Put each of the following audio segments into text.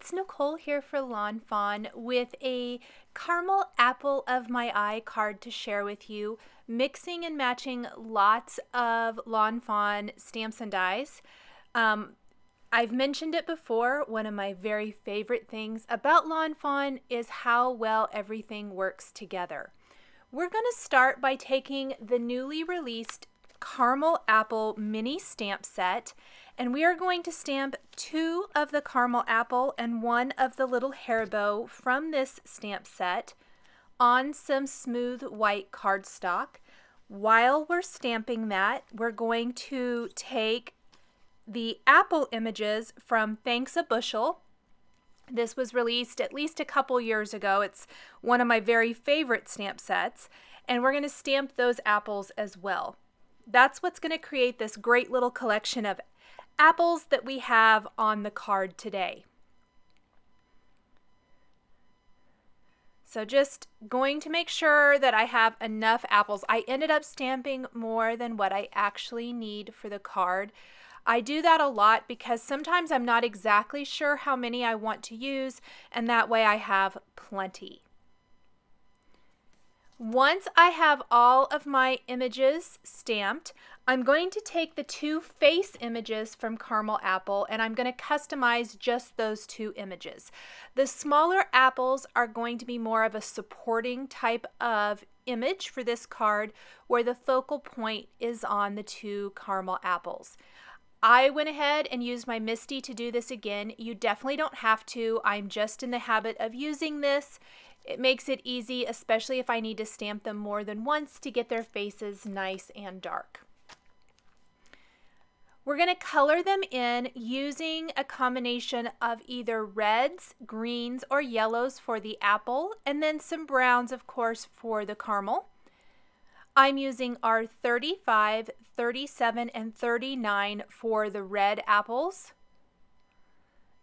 it's Nicole here for Lawn Fawn with a caramel apple of my eye card to share with you, mixing and matching lots of Lawn Fawn stamps and dies. I've mentioned it before, one of my very favorite things about Lawn Fawn is how well everything works together. We're going to start by taking the newly released Caramel Apple mini stamp set, and we are going to stamp 2 of the caramel apple and 1 of the little hairbow from this stamp set on some smooth white cardstock. While we're stamping that, we're going to take the apple images from Thanks a Bushel. This was released at least a couple years ago. It's one of my very favorite stamp sets, and we're going to stamp those apples as well. That's what's going to create this great little collection of apples that we have on the card today. So just going to make sure that I have enough apples. I ended up stamping more than what I actually need for the card. I do that a lot because sometimes I'm not exactly sure how many I want to use, and that way I have plenty. Once I have all of my images stamped, I'm going to take the 2 face images from Caramel Apple and I'm going to customize just those 2 images. The smaller apples are going to be more of a supporting type of image for this card, where the focal point is on the 2 caramel apples. I went ahead and used my MISTI to do this again. You definitely don't have to. I'm just in the habit of using this. It makes it easy, especially if I need to stamp them more than once to get their faces nice and dark. We're going to color them in using a combination of either reds, greens, or yellows for the apple, and then some browns, of course, for the caramel. I'm using our 35, 37, and 39 for the red apples.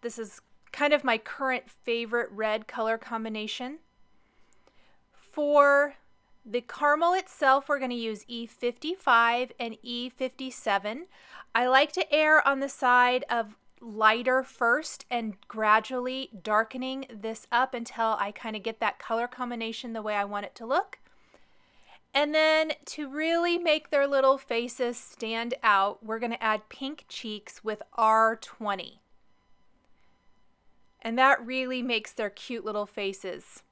This is kind of my current favorite red color combination. For the caramel itself, we're going to use E55 and E57. I like to err on the side of lighter first and gradually darkening this up until I kind of get that color combination the way I want it to look. And then to really make their little faces stand out, we're going to add pink cheeks with R20. And that really makes their cute little faces.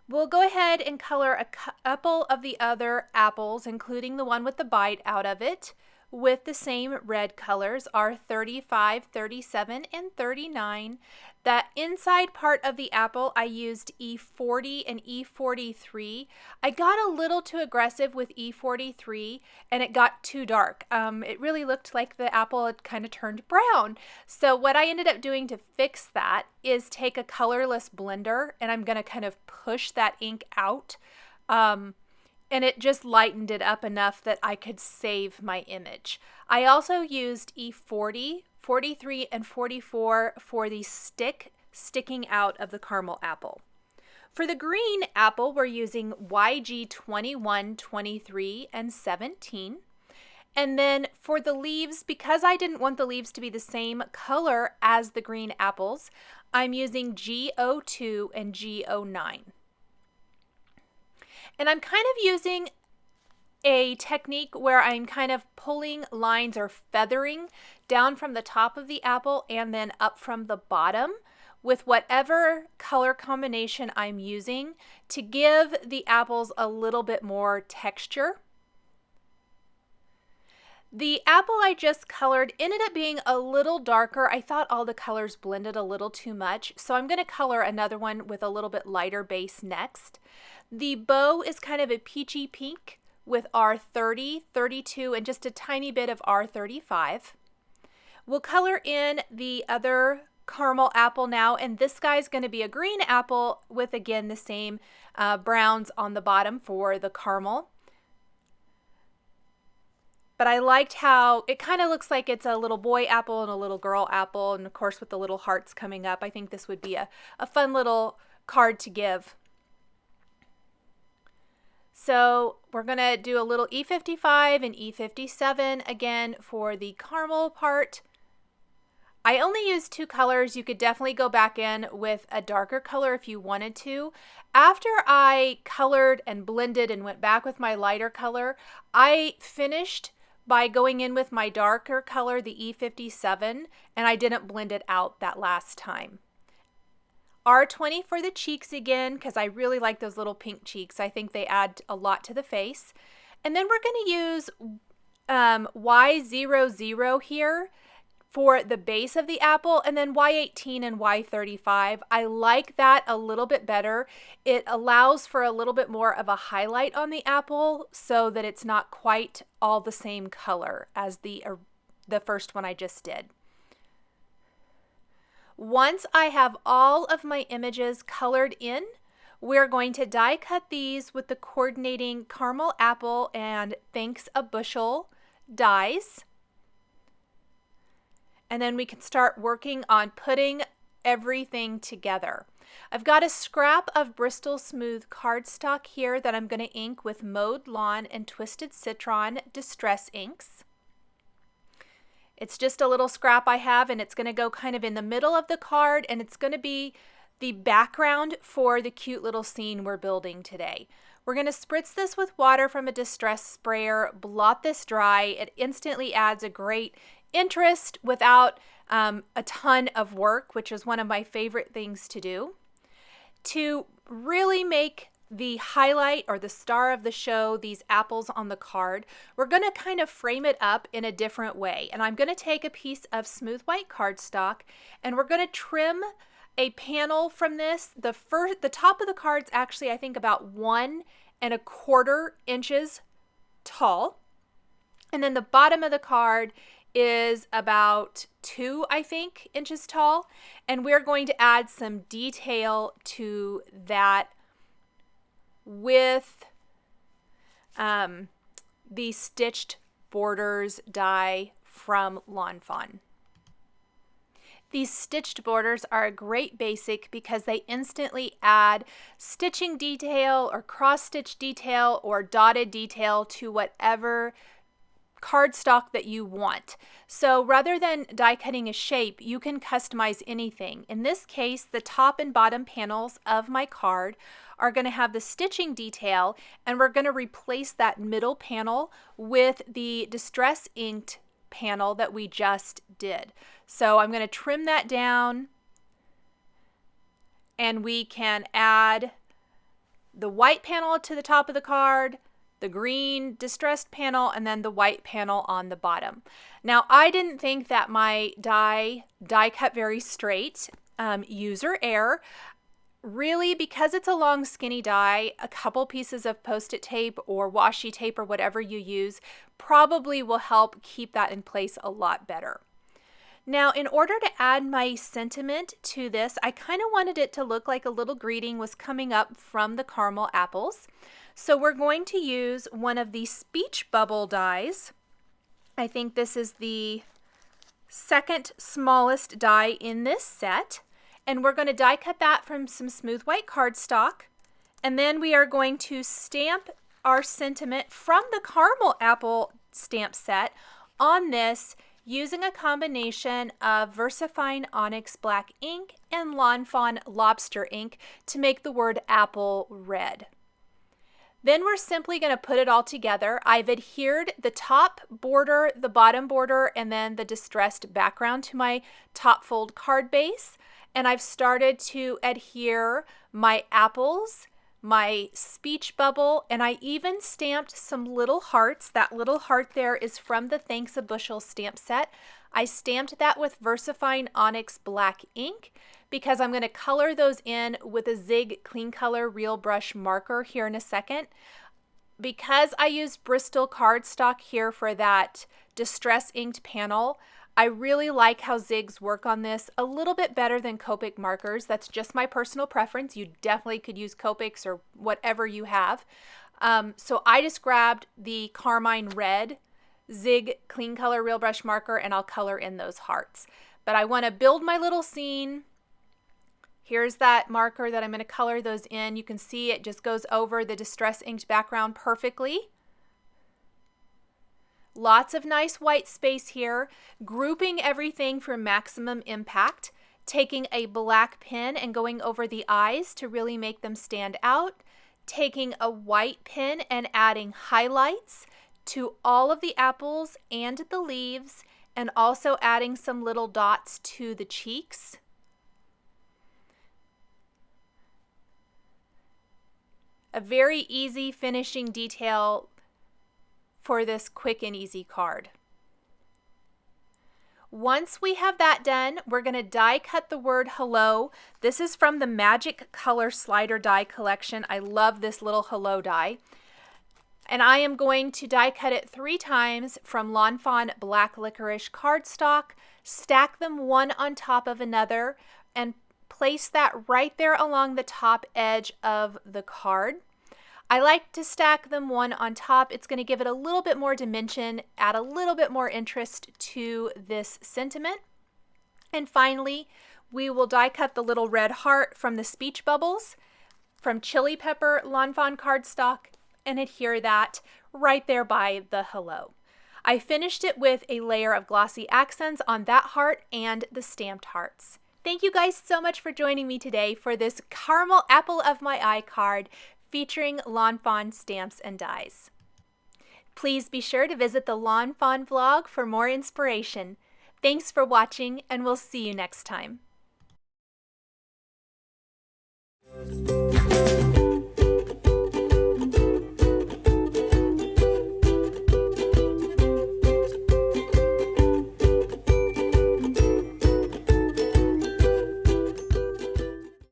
We'll go ahead and color a couple of the other apples, including the one with the bite out of it, with the same red colors, R35, 37, and 39. That inside part of the apple, I used E40 and E43. I got a little too aggressive with E43, and it got too dark. It really looked like the apple had kind of turned brown. So what I ended up doing to fix that is take a colorless blender, and I'm going to kind of push that ink out. And it just lightened it up enough that I could save my image. I also used E40, 43, and 44 for the sticking out of the caramel apple. For the green apple, we're using YG 21, 23, and 17. And then for the leaves, because I didn't want the leaves to be the same color as the green apples, I'm using G02 and G09. And I'm kind of using a technique where I'm kind of pulling lines or feathering down from the top of the apple and then up from the bottom with whatever color combination I'm using to give the apples a little bit more texture. The apple I just colored ended up being a little darker. I thought all the colors blended a little too much, so I'm going to color another one with a little bit lighter base next. The bow is kind of a peachy pink with R30, 32, and just a tiny bit of R35. We'll color in the other caramel apple now, and this guy's going to be a green apple with, again, the same browns on the bottom for the caramel. But I liked how it kind of looks like it's a little boy apple and a little girl apple, and of course with the little hearts coming up. I think this would be a fun little card to give. So we're going to do a little E55 and E57 again for the caramel part. I only used 2 colors. You could definitely go back in with a darker color if you wanted to. After I colored and blended and went back with my lighter color, I finished by going in with my darker color, the E57, and I didn't blend it out that last time. R20 for the cheeks again, because I really like those little pink cheeks. I think they add a lot to the face. And then we're going to use Y00 here for the base of the apple, and then Y18 and Y35. I like that a little bit better. It allows for a little bit more of a highlight on the apple so that it's not quite all the same color as the first one I just did. Once I have all of my images colored in, we're going to die cut these with the coordinating caramel apple and Thanks a Bushel dies. And then we can start working on putting everything together. I've got a scrap of Bristol Smooth cardstock here that I'm going to ink with Mowed Lawn and Twisted Citron Distress inks. It's just a little scrap I have, and it's going to go kind of in the middle of the card, and it's going to be the background for the cute little scene we're building today. We're going to spritz this with water from a distress sprayer, blot this dry. It instantly adds a great interest without a ton of work, which is one of my favorite things to do. To really make the highlight or the star of the show, these apples on the card, we're going to kind of frame it up in a different way. And I'm going to take a piece of smooth white cardstock and we're going to trim a panel from this. The top of the card's actually, I think, about 1¼ inches tall. And then the bottom of the card is about 2, I think, inches tall. And we're going to add some detail to that with the stitched borders die from Lawnfawn. These stitched borders are a great basic because they instantly add stitching detail or cross-stitch detail or dotted detail to whatever cardstock that you want. So rather than die cutting a shape, you can customize anything. In this case, the top and bottom panels of my card are going to have the stitching detail, and we're going to replace that middle panel with the distress inked panel that we just did. So I'm going to trim that down, and we can add the white panel to the top of the card, the green distressed panel, and then the white panel on the bottom. Now, I didn't think that my die cut very straight. User error. Really, because it's a long skinny die, a couple pieces of Post-it tape or washi tape or whatever you use probably will help keep that in place a lot better. Now, in order to add my sentiment to this, I kind of wanted it to look like a little greeting was coming up from the caramel apples. So we're going to use one of the speech bubble dies. I think this is the second smallest die in this set. And we're going to die cut that from some smooth white cardstock. And then we are going to stamp our sentiment from the caramel apple stamp set on this using a combination of VersaFine Onyx Black ink and Lawnfawn Lobster ink to make the word apple red. Then we're simply going to put it all together. I've adhered the top border, the bottom border, and then the distressed background to my top fold card base. And I've started to adhere my apples, my speech bubble, and I even stamped some little hearts. That little heart there is from the Thanks a Bushel stamp set. I stamped that with VersaFine Onyx Black ink because I'm going to color those in with a Zig Clean Color Real Brush marker here in a second. Because I used Bristol cardstock here for that distress inked panel, I really like how Zigs work on this a little bit better than Copic markers. That's just my personal preference. You definitely could use Copics or whatever you have. So I just grabbed the Carmine Red Zig Clean Color Real Brush marker and I'll color in those hearts. But I want to build my little scene. Here's that marker that I'm going to color those in. You can see it just goes over the distress inked background perfectly. Lots of nice white space here, grouping everything for maximum impact, taking a black pen and going over the eyes to really make them stand out, taking a white pen and adding highlights to all of the apples and the leaves, and also adding some little dots to the cheeks. A very easy finishing detail for this quick and easy card. Once we have that done, we're going to die cut the word hello. This is from the Magic Color Slider die collection. I love this little hello die. And I am going to die cut it 3 times from Lawnfawn Black Licorice cardstock, stack them one on top of another, and place that right there along the top edge of the card. I like to stack them one on top. It's going to give it a little bit more dimension, add a little bit more interest to this sentiment. And finally, we will die cut the little red heart from the speech bubbles from Chili Pepper Lawnfawn cardstock and adhere that right there by the hello. I finished it with a layer of glossy accents on that heart and the stamped hearts. Thank you guys so much for joining me today for this caramel apple of my eye card featuring Lawnfawn stamps and dies. Please be sure to visit the Lawnfawn vlog for more inspiration. Thanks for watching, and we'll see you next time.